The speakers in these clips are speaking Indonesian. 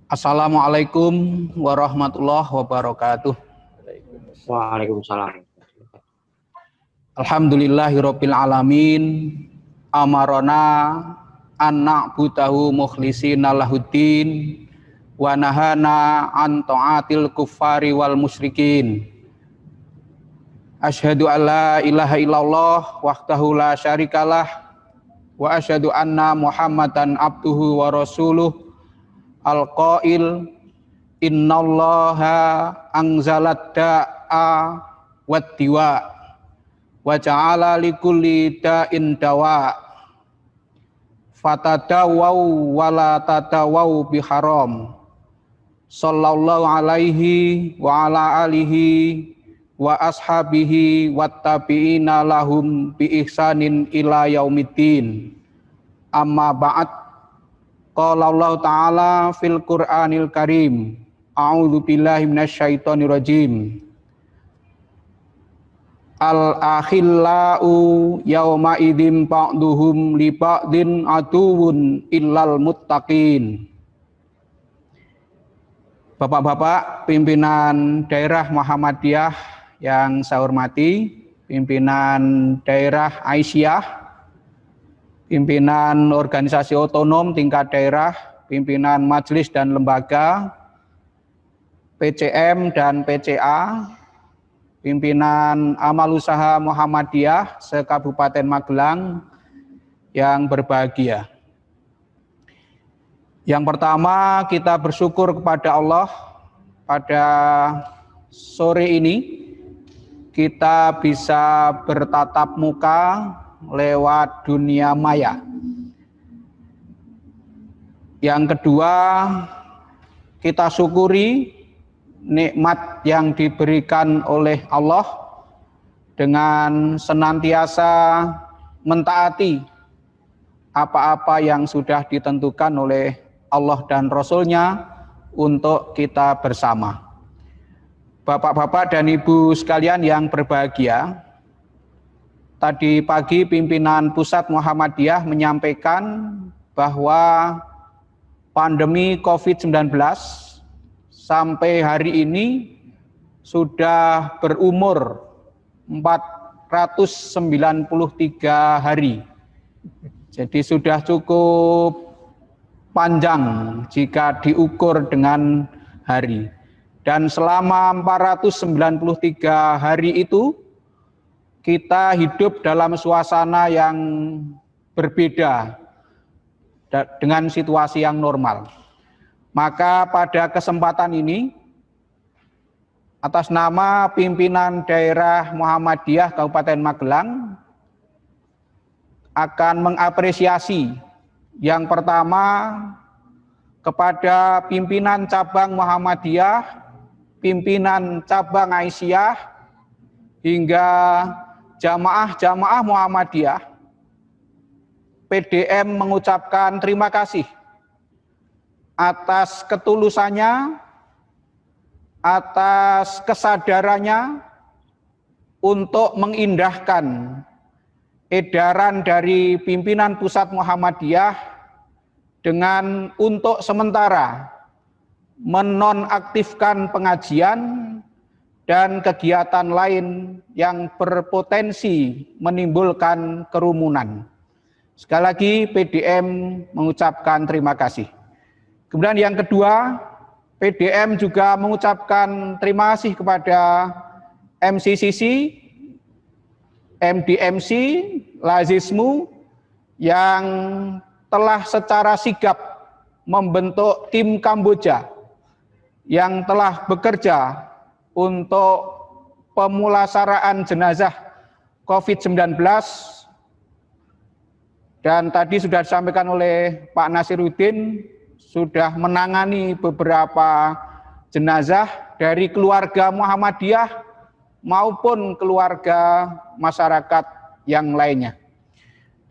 Assalamualaikum warahmatullahi wabarakatuh. Waalaikumsalam. Alhamdulillahirabbil alamin. Amarona an na'budahu mukhlishina lahuddin wa nahana an ta'atil kuffari wal musyrikin. Asyhadu an la ilaha illallah wahdahu la syarikalah wa asyhadu anna Muhammadan abduhu wa rasuluh. Al-qail innallaha anzalad da'a wad-diwa wa ja'ala likulli da'in dawa fatadawaw wala tadawaw biharam sallallahu alaihi wa ala alihi wa ashabihi wattabi'ina lahum bi ihsanin ila yaumiddin. Amma ba'd. Qala Allah Ta'ala fil Qur'anil Karim. A'udzu billahi minasyaitonir rajim. Al-akhillau yauma idzin ba'duhum li ba'din aduwwun illal muttaqin. Bapak-bapak pimpinan daerah Muhammadiyah yang saya hormati, pimpinan daerah Aisyah, pimpinan organisasi otonom tingkat daerah, pimpinan majelis dan lembaga, PCM dan PCA, pimpinan amal usaha Muhammadiyah se-Kabupaten Magelang yang berbahagia. Yang pertama, kita bersyukur kepada Allah pada sore ini kita bisa bertatap muka lewat dunia maya. Yang kedua, kita syukuri nikmat yang diberikan oleh Allah dengan senantiasa mentaati apa-apa yang sudah ditentukan oleh Allah dan Rasul-Nya untuk kita bersama. Bapak-bapak dan ibu sekalian yang berbahagia, tadi pagi pimpinan Pusat Muhammadiyah menyampaikan bahwa pandemi COVID-19 sampai hari ini sudah berumur 493 hari. Jadi sudah cukup panjang jika diukur dengan hari. Dan selama 493 hari itu kita hidup dalam suasana yang berbeda dengan situasi yang normal. Maka pada kesempatan ini, atas nama pimpinan daerah Muhammadiyah Kabupaten Magelang, akan mengapresiasi yang pertama kepada pimpinan cabang Muhammadiyah, pimpinan cabang Aisyah, hingga jamaah-jamaah Muhammadiyah. PDM mengucapkan terima kasih atas ketulusannya, atas kesadarannya untuk mengindahkan edaran dari pimpinan Pusat Muhammadiyah dengan untuk sementara menonaktifkan pengajian dan kegiatan lain yang berpotensi menimbulkan kerumunan. Sekali lagi PDM mengucapkan terima kasih. Kemudian yang kedua, PDM juga mengucapkan terima kasih kepada MCCC, MDMC, Lazismu yang telah secara sigap membentuk tim Kamboja yang telah bekerja untuk pemulasaraan jenazah COVID-19, dan tadi sudah disampaikan oleh Pak Nasiruddin, sudah menangani beberapa jenazah dari keluarga Muhammadiyah maupun keluarga masyarakat yang lainnya.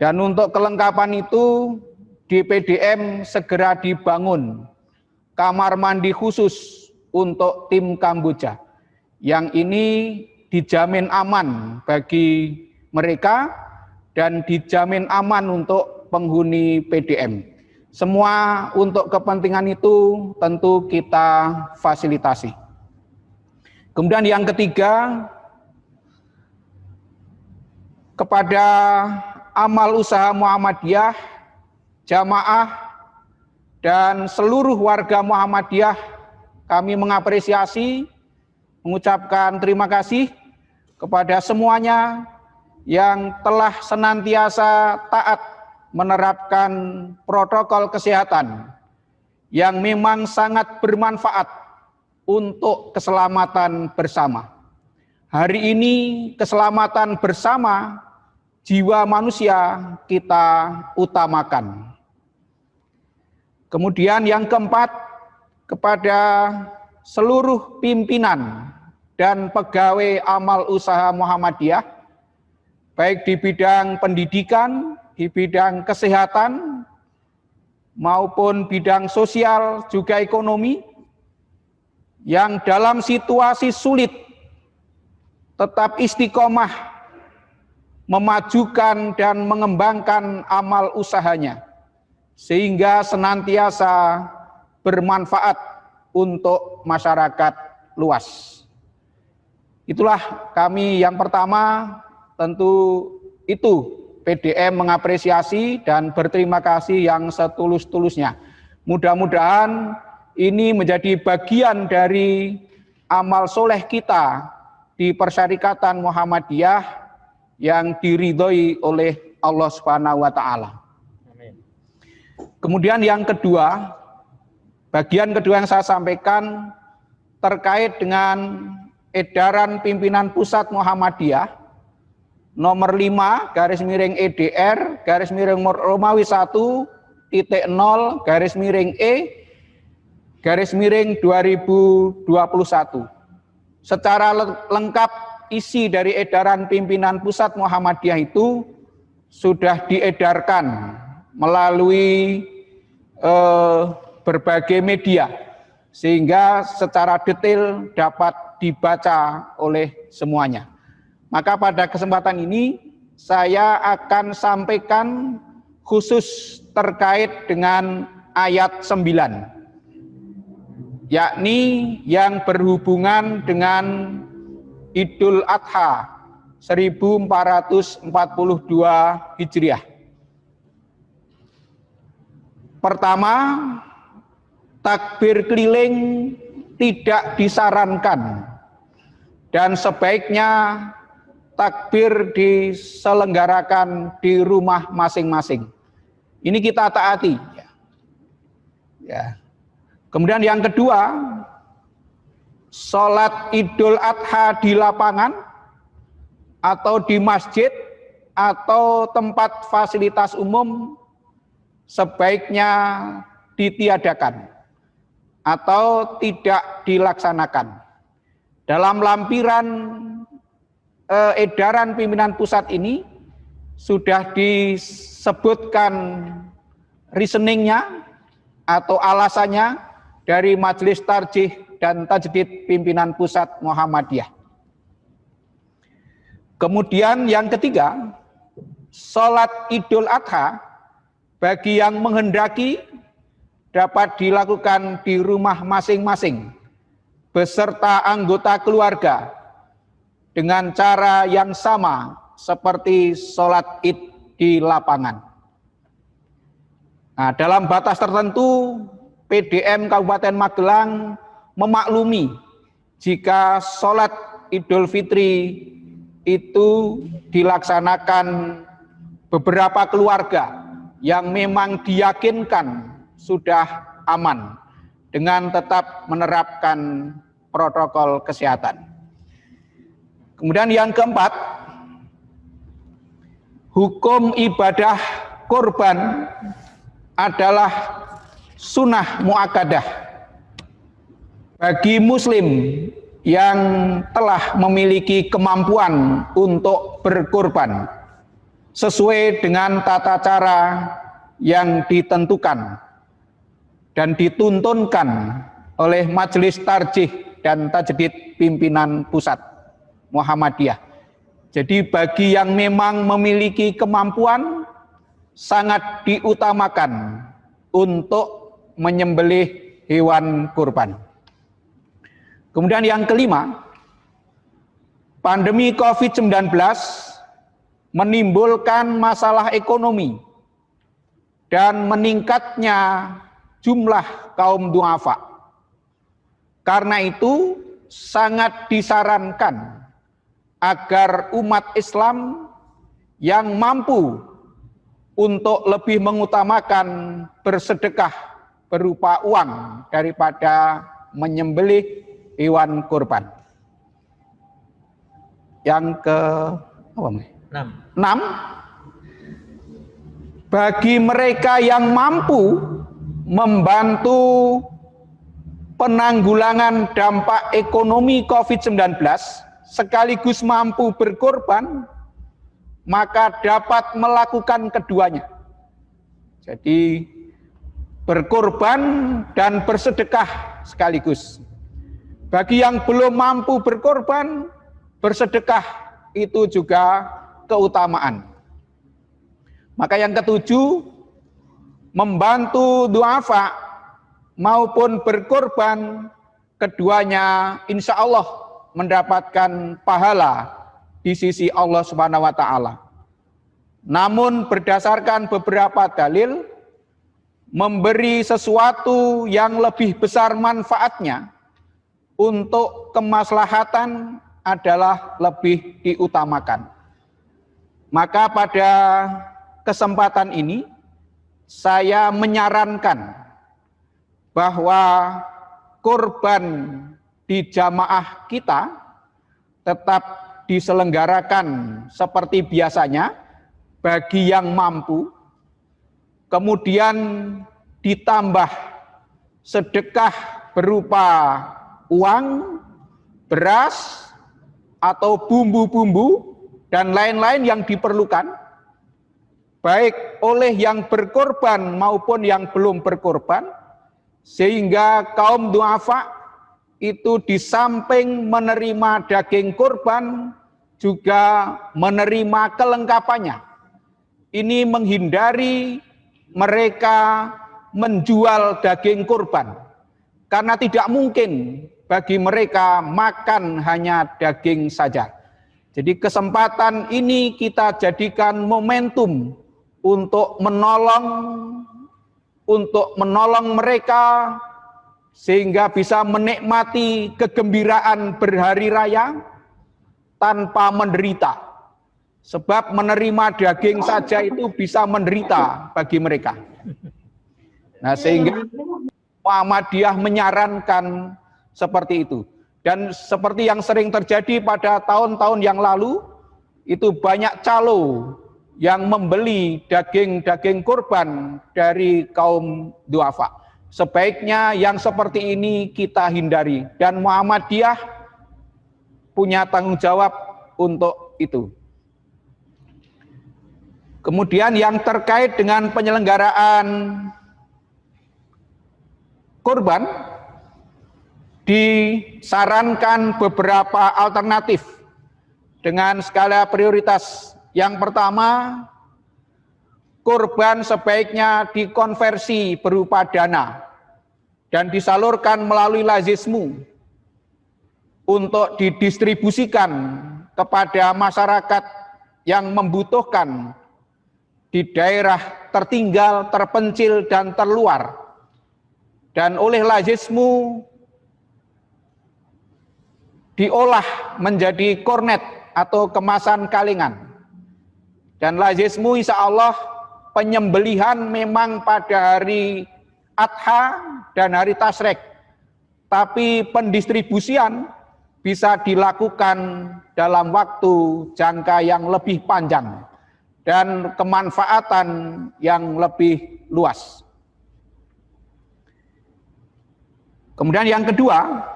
Dan untuk kelengkapan itu di PDM segera dibangun kamar mandi khusus untuk tim Kamboja. Yang ini dijamin aman bagi mereka dan dijamin aman untuk penghuni PDM. Semua untuk kepentingan itu tentu kita fasilitasi. Kemudian yang ketiga, kepada amal usaha Muhammadiyah, jamaah, dan seluruh warga Muhammadiyah, kami mengapresiasi, mengucapkan terima kasih kepada semuanya yang telah senantiasa taat menerapkan protokol kesehatan yang memang sangat bermanfaat untuk keselamatan bersama. Hari ini keselamatan bersama jiwa manusia kita utamakan. Kemudian yang keempat, kepada seluruh pimpinan dan pegawai amal usaha Muhammadiyah, baik di bidang pendidikan, di bidang kesehatan, maupun bidang sosial juga ekonomi, yang dalam situasi sulit tetap istiqomah memajukan dan mengembangkan amal usahanya sehingga senantiasa bermanfaat untuk masyarakat luas. Itulah kami yang pertama, tentu itu PDM mengapresiasi dan berterima kasih yang setulus-tulusnya. Mudah-mudahan ini menjadi bagian dari amal soleh kita di Persyarikatan Muhammadiyah yang diridhoi oleh Allah Subhanahu wa Ta'ala. Kemudian yang kedua, bagian kedua yang saya sampaikan terkait dengan edaran pimpinan pusat Muhammadiyah nomor 5 garis miring EDR garis miring Romawi 1.0 garis miring E garis miring 2021. Secara lengkap isi dari edaran pimpinan pusat Muhammadiyah itu sudah diedarkan melalui berbagai media sehingga secara detail dapat dibaca oleh semuanya. Maka pada kesempatan ini saya akan sampaikan khusus terkait dengan ayat 9, yakni yang berhubungan dengan Idul Adha 1442 Hijriah. Pertama, takbir keliling tidak disarankan dan sebaiknya takbir diselenggarakan di rumah masing-masing. Ini kita taati. Ya. Kemudian yang kedua, sholat Idul Adha di lapangan atau di masjid atau tempat fasilitas umum sebaiknya ditiadakan atau tidak dilaksanakan. Dalam lampiran edaran pimpinan pusat ini sudah disebutkan reasoningnya atau alasannya dari Majelis Tarjih dan Tajdid pimpinan pusat Muhammadiyah. Kemudian yang ketiga, sholat Idul Adha bagi yang menghendaki dapat dilakukan di rumah masing-masing beserta anggota keluarga dengan cara yang sama seperti sholat id di lapangan. Nah, dalam batas tertentu PDM Kabupaten Magelang memaklumi jika sholat Idul Fitri itu dilaksanakan beberapa keluarga yang memang diyakinkan sudah aman dengan tetap menerapkan protokol kesehatan. Kemudian yang keempat, hukum ibadah kurban adalah sunnah muakkadah bagi muslim yang telah memiliki kemampuan untuk berkurban sesuai dengan tata cara yang ditentukan dan dituntunkan oleh Majelis Tarjih dan Tajdid pimpinan pusat Muhammadiyah. Jadi bagi yang memang memiliki kemampuan sangat diutamakan untuk menyembelih hewan kurban. Kemudian yang kelima, pandemi COVID-19 menimbulkan masalah ekonomi dan meningkatnya jumlah kaum duafa. Karena itu sangat disarankan agar umat Islam yang mampu untuk lebih mengutamakan bersedekah berupa uang daripada menyembelih hewan kurban. Yang ke 6. Bagi mereka yang mampu membantu penanggulangan dampak ekonomi COVID-19 sekaligus mampu berkorban, maka dapat melakukan keduanya. Jadi berkorban dan bersedekah sekaligus. Bagi yang belum mampu berkorban, bersedekah itu juga keutamaan. Maka yang ketujuh, membantu duafa maupun berkorban, keduanya insya Allah mendapatkan pahala di sisi Allah Subhanahu wa Ta'ala. Namun berdasarkan beberapa dalil, memberi sesuatu yang lebih besar manfaatnya untuk kemaslahatan adalah lebih diutamakan. Maka pada kesempatan ini saya menyarankan bahwa kurban di jamaah kita tetap diselenggarakan seperti biasanya bagi yang mampu, kemudian ditambah sedekah berupa uang, beras, atau bumbu-bumbu dan lain-lain yang diperlukan, baik oleh yang berkorban maupun yang belum berkorban, sehingga kaum duafa itu di samping menerima daging kurban juga menerima kelengkapannya. Ini menghindari mereka menjual daging kurban, karena tidak mungkin bagi mereka makan hanya daging saja. Jadi kesempatan ini kita jadikan momentum untuk menolong mereka sehingga bisa menikmati kegembiraan berhari raya tanpa menderita. Sebab menerima daging saja itu bisa menderita bagi mereka. Nah, sehingga Muhammadiyah menyarankan seperti itu. Dan seperti yang sering terjadi pada tahun-tahun yang lalu, itu banyak calo yang membeli daging-daging kurban dari kaum duafa. Sebaiknya yang seperti ini kita hindari, dan Muhammadiyah punya tanggung jawab untuk itu. Kemudian yang terkait dengan penyelenggaraan kurban, disarankan beberapa alternatif dengan skala prioritas. Yang pertama, kurban sebaiknya dikonversi berupa dana dan disalurkan melalui lazismu untuk didistribusikan kepada masyarakat yang membutuhkan di daerah tertinggal, terpencil, dan terluar. Dan oleh lazismu diolah menjadi kornet atau kemasan kalengan. Dan lazismu insya Allah penyembelihan memang pada hari Adha dan hari Tasyrik, tapi pendistribusian bisa dilakukan dalam waktu jangka yang lebih panjang dan kemanfaatan yang lebih luas. Kemudian yang kedua,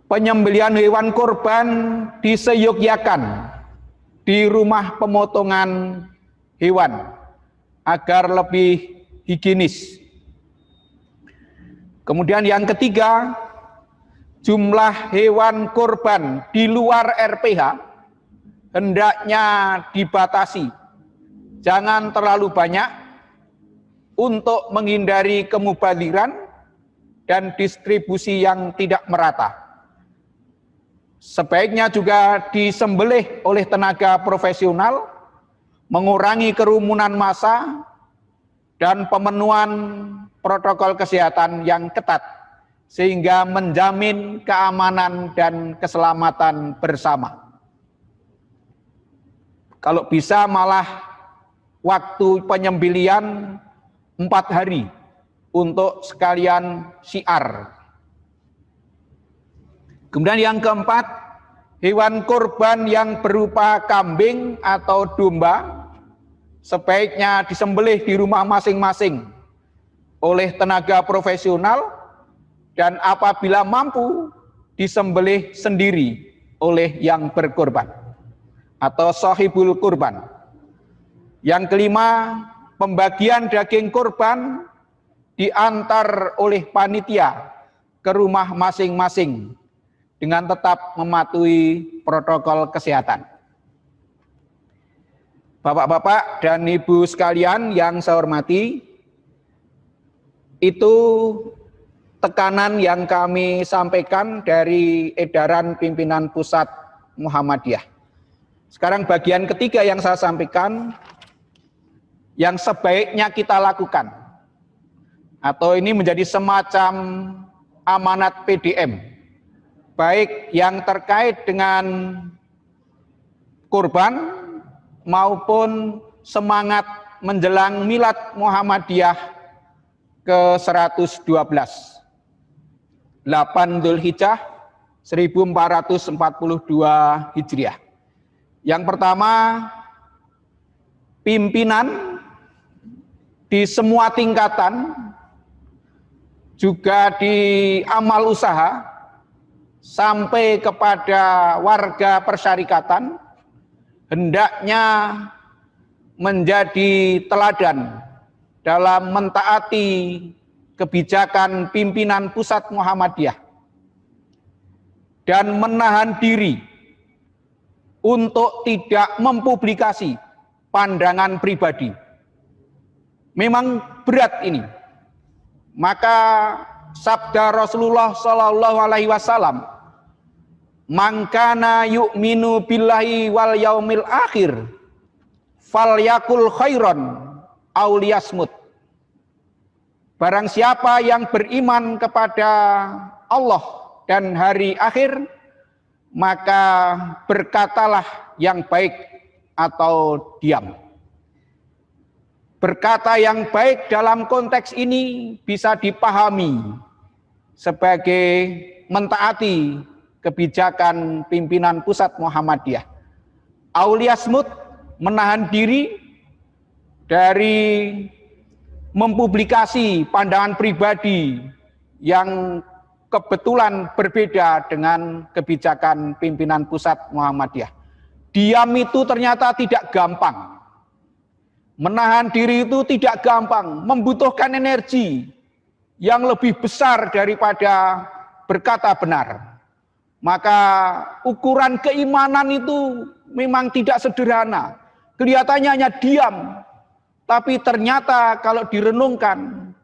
penyembelihan hewan kurban diseyogyakan di rumah pemotongan hewan agar lebih higienis. Kemudian yang ketiga, jumlah hewan kurban di luar RPH hendaknya dibatasi. Jangan terlalu banyak, untuk menghindari kemubaziran dan distribusi yang tidak merata. Sebaiknya juga disembelih oleh tenaga profesional, mengurangi kerumunan massa, dan pemenuhan protokol kesehatan yang ketat, sehingga menjamin keamanan dan keselamatan bersama. Kalau bisa malah waktu penyembelihan 4 hari untuk sekalian syiar. Kemudian yang keempat, hewan kurban yang berupa kambing atau domba sebaiknya disembelih di rumah masing-masing oleh tenaga profesional dan apabila mampu disembelih sendiri oleh yang berkorban atau sahibul kurban. Yang kelima, pembagian daging kurban diantar oleh panitia ke rumah masing-masing dengan tetap mematuhi protokol kesehatan. Bapak-bapak dan ibu sekalian yang saya hormati, itu tekanan yang kami sampaikan dari edaran pimpinan pusat Muhammadiyah. Sekarang bagian ketiga yang saya sampaikan, yang sebaiknya kita lakukan, atau ini menjadi semacam amanat PDM, baik yang terkait dengan kurban maupun semangat menjelang Milad Muhammadiyah ke-112, 8 Dzulhijjah 1442 Hijriah. Yang pertama, pimpinan di semua tingkatan, juga di amal usaha, sampai kepada warga persyarikatan, hendaknya menjadi teladan dalam mentaati kebijakan pimpinan pusat Muhammadiyah dan menahan diri untuk tidak mempublikasi pandangan pribadi. Memang berat ini. Maka sabda Rasulullah Shallallahu Alaihi Wasallam, "Man kana yu'minu billahi wal yaumil akhir, falyakul khairon aw liyasmut." Barang siapa yang beriman kepada Allah dan hari akhir, maka berkatalah yang baik atau diam. Berkata yang baik dalam konteks ini bisa dipahami sebagai mentaati kebijakan pimpinan pusat Muhammadiyah. Auliasmut, menahan diri dari mempublikasi pandangan pribadi yang kebetulan berbeda dengan kebijakan pimpinan pusat Muhammadiyah. Diam itu ternyata tidak gampang. Menahan diri itu tidak gampang, membutuhkan energi yang lebih besar daripada berkata benar. Maka ukuran keimanan itu memang tidak sederhana. Kelihatannya hanya diam, tapi ternyata kalau direnungkan,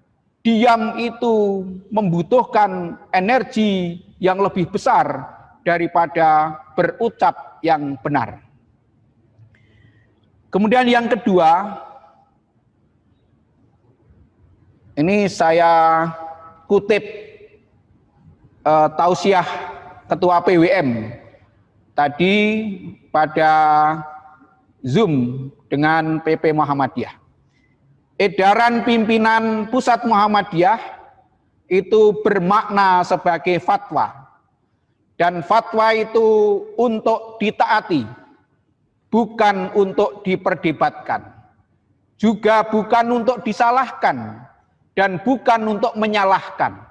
diam itu membutuhkan energi yang lebih besar daripada berucap yang benar. Kemudian yang kedua, ini saya kutip tausiah Ketua PWM tadi pada Zoom dengan PP Muhammadiyah. Edaran pimpinan pusat Muhammadiyah itu bermakna sebagai fatwa. Dan fatwa itu untuk ditaati, bukan untuk diperdebatkan. Juga bukan untuk disalahkan dan bukan untuk menyalahkan.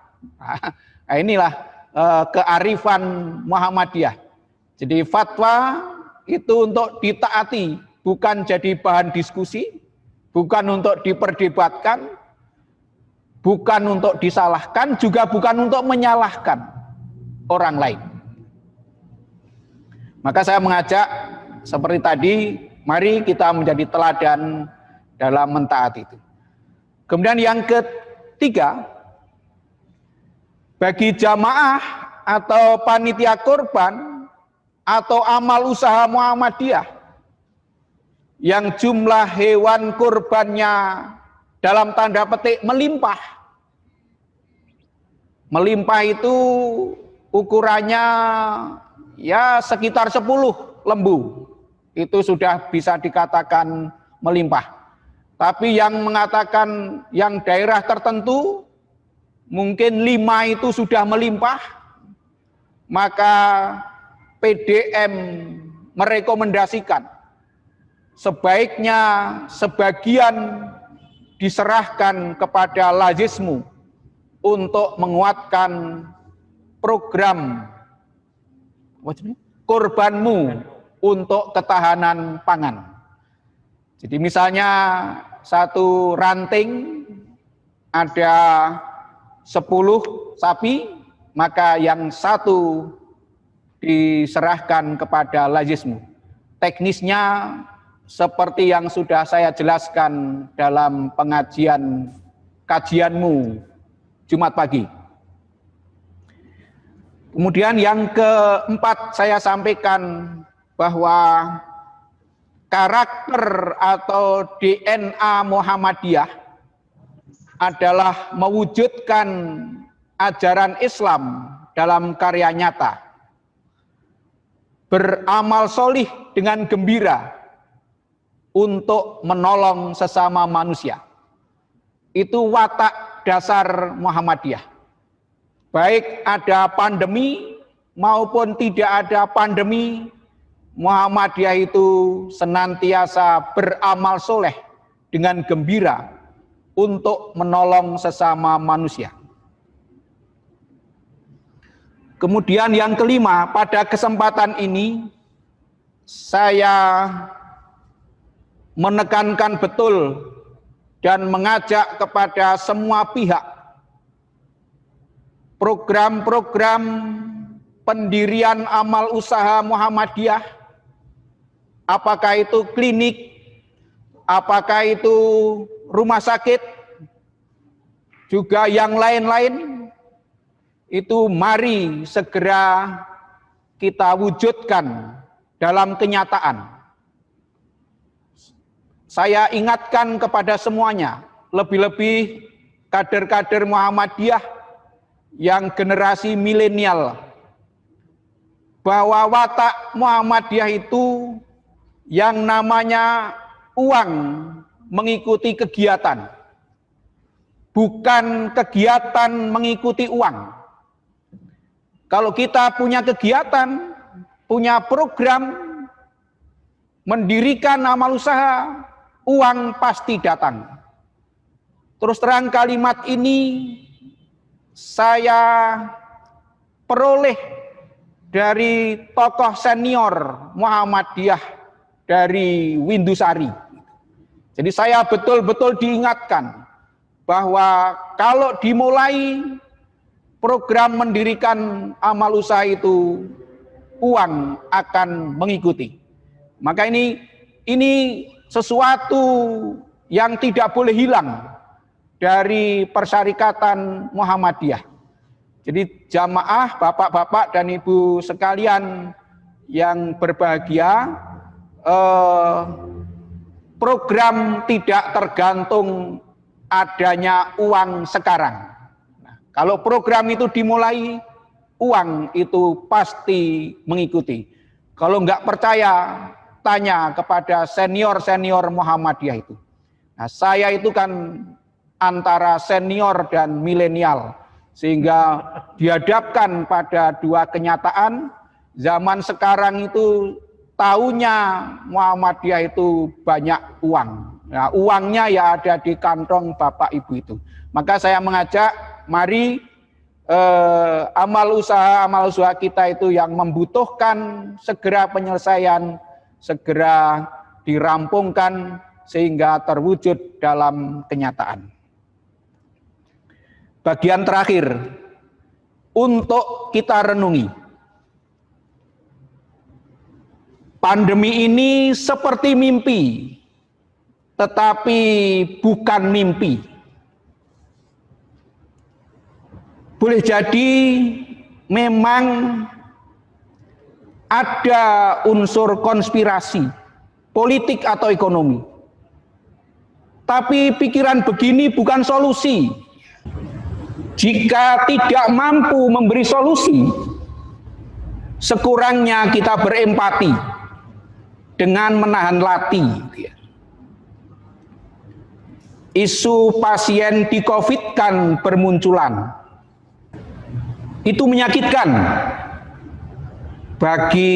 Nah, inilah kearifan Muhammadiyah. Jadi fatwa itu untuk ditaati, bukan jadi bahan diskusi, bukan untuk diperdebatkan, bukan untuk disalahkan, juga bukan untuk menyalahkan orang lain. Maka saya mengajak seperti tadi, mari kita menjadi teladan dalam mentaati itu. Kemudian yang ketiga, bagi jamaah atau panitia kurban atau amal usaha Muhammadiyah yang jumlah hewan kurbannya dalam tanda petik melimpah. Melimpah itu ukurannya ya sekitar 10 lembu. Itu sudah bisa dikatakan melimpah. Tapi yang mengatakan yang daerah tertentu mungkin 5 itu sudah melimpah, maka PDM merekomendasikan sebaiknya sebagian diserahkan kepada Lazismu untuk menguatkan program kurbanmu untuk ketahanan pangan. Jadi misalnya satu ranting ada 10 sapi, maka yang 1 diserahkan kepada Lazismu. Teknisnya seperti yang sudah saya jelaskan dalam pengajian kajianmu Jumat pagi. Kemudian yang keempat saya sampaikan bahwa karakter atau DNA Muhammadiyah adalah mewujudkan ajaran Islam dalam karya nyata. Beramal solih dengan gembira untuk menolong sesama manusia. Itu watak dasar Muhammadiyah. Baik ada pandemi maupun tidak ada pandemi, Muhammadiyah itu senantiasa beramal soleh dengan gembira untuk menolong sesama manusia. Kemudian yang kelima, pada kesempatan ini saya menekankan betul dan mengajak kepada semua pihak program-program pendirian amal usaha Muhammadiyah, apakah itu klinik, apakah itu rumah sakit, juga yang lain-lain, itu mari segera kita wujudkan dalam kenyataan. Saya ingatkan kepada semuanya, lebih-lebih kader-kader Muhammadiyah yang generasi milenial, bahwa watak Muhammadiyah itu yang namanya uang mengikuti kegiatan, bukan kegiatan mengikuti uang. Kalau kita punya kegiatan, punya program, mendirikan amal usaha, uang pasti datang. Terus terang kalimat ini saya peroleh dari tokoh senior Muhammadiyah dari Windusari. Jadi saya betul-betul diingatkan bahwa kalau dimulai program mendirikan amal usaha itu, uang akan mengikuti. Maka ini sesuatu yang tidak boleh hilang dari persyarikatan Muhammadiyah. Jadi jamaah, bapak-bapak dan ibu sekalian yang berbahagia, program tidak tergantung adanya uang sekarang. Nah, kalau program itu dimulai, uang itu pasti mengikuti. Kalau nggak percaya, tanya kepada senior-senior Muhammadiyah itu. Nah, saya itu kan antara senior dan milenial, sehingga dihadapkan pada dua kenyataan. Zaman sekarang itu taunya Muhammadiyah itu banyak uang. Nah, uangnya ya ada di kantong bapak ibu itu. Maka saya mengajak, mari amal usaha kita itu yang membutuhkan segera penyelesaian, segera dirampungkan sehingga terwujud dalam kenyataan. Bagian terakhir untuk kita renungi. Pandemi ini seperti mimpi, tetapi bukan mimpi. Boleh jadi memang ada unsur konspirasi, politik atau ekonomi. Tapi pikiran begini bukan solusi. Jika tidak mampu memberi solusi, sekurangnya kita berempati dengan menahan lati. Isu pasien di COVID kan bermunculan. Itu menyakitkan bagi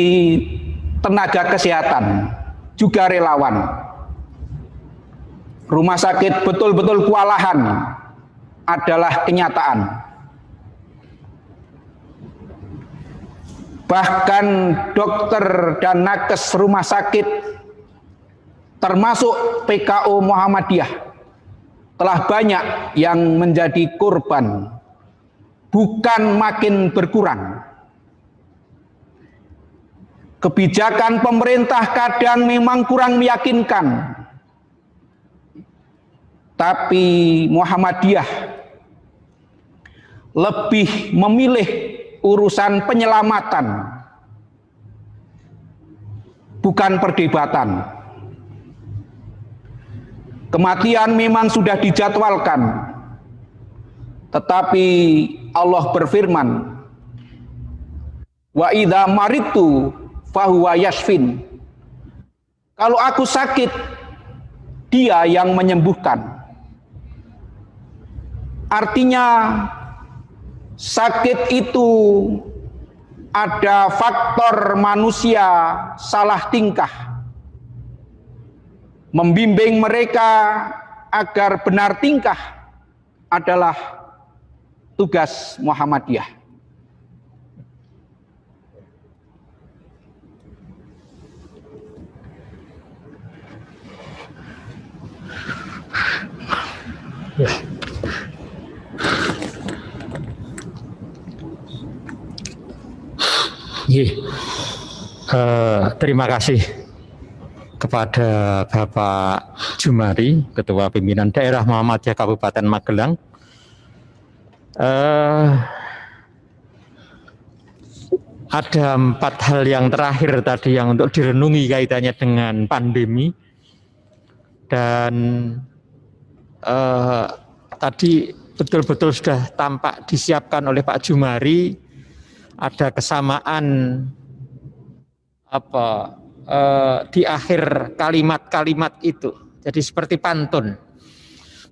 tenaga kesehatan, juga relawan. Rumah sakit betul-betul kewalahan adalah kenyataan. Bahkan dokter dan nakes rumah sakit, termasuk PKU Muhammadiyah, telah banyak yang menjadi korban, bukan makin berkurang. Kebijakan pemerintah kadang memang kurang meyakinkan, tapi Muhammadiyah lebih memilih urusan penyelamatan, bukan perdebatan. Kematian memang sudah dijadwalkan, tetapi Allah berfirman, wa idza maridtu fahuwa yashfin. Kalau aku sakit, Dia yang menyembuhkan. Artinya sakit itu ada faktor manusia salah tingkah. Membimbing mereka agar benar tingkah adalah tugas Muhammadiyah. Ya. Terima kasih kepada Bapak Jumari, Ketua Pimpinan Daerah Muhammadiyah Kabupaten Magelang. Ada 4 hal yang terakhir tadi yang untuk direnungi kaitannya dengan pandemi. Dan tadi betul-betul sudah tampak disiapkan oleh Pak Jumari, ada kesamaan di akhir kalimat-kalimat itu, jadi seperti pantun.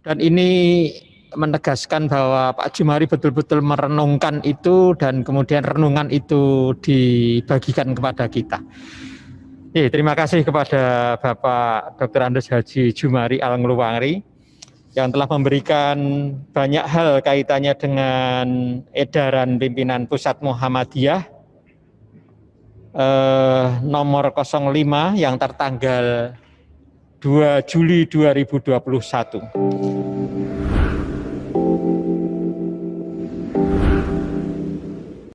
Dan ini menegaskan bahwa Pak Jumari betul-betul merenungkan itu dan kemudian renungan itu dibagikan kepada kita. Terima kasih kepada Bapak Dr. Andes Haji Jumari Al-Ngluwari yang telah memberikan banyak hal kaitannya dengan edaran pimpinan Pusat Muhammadiyah nomor 05 yang tertanggal 2 Juli 2021.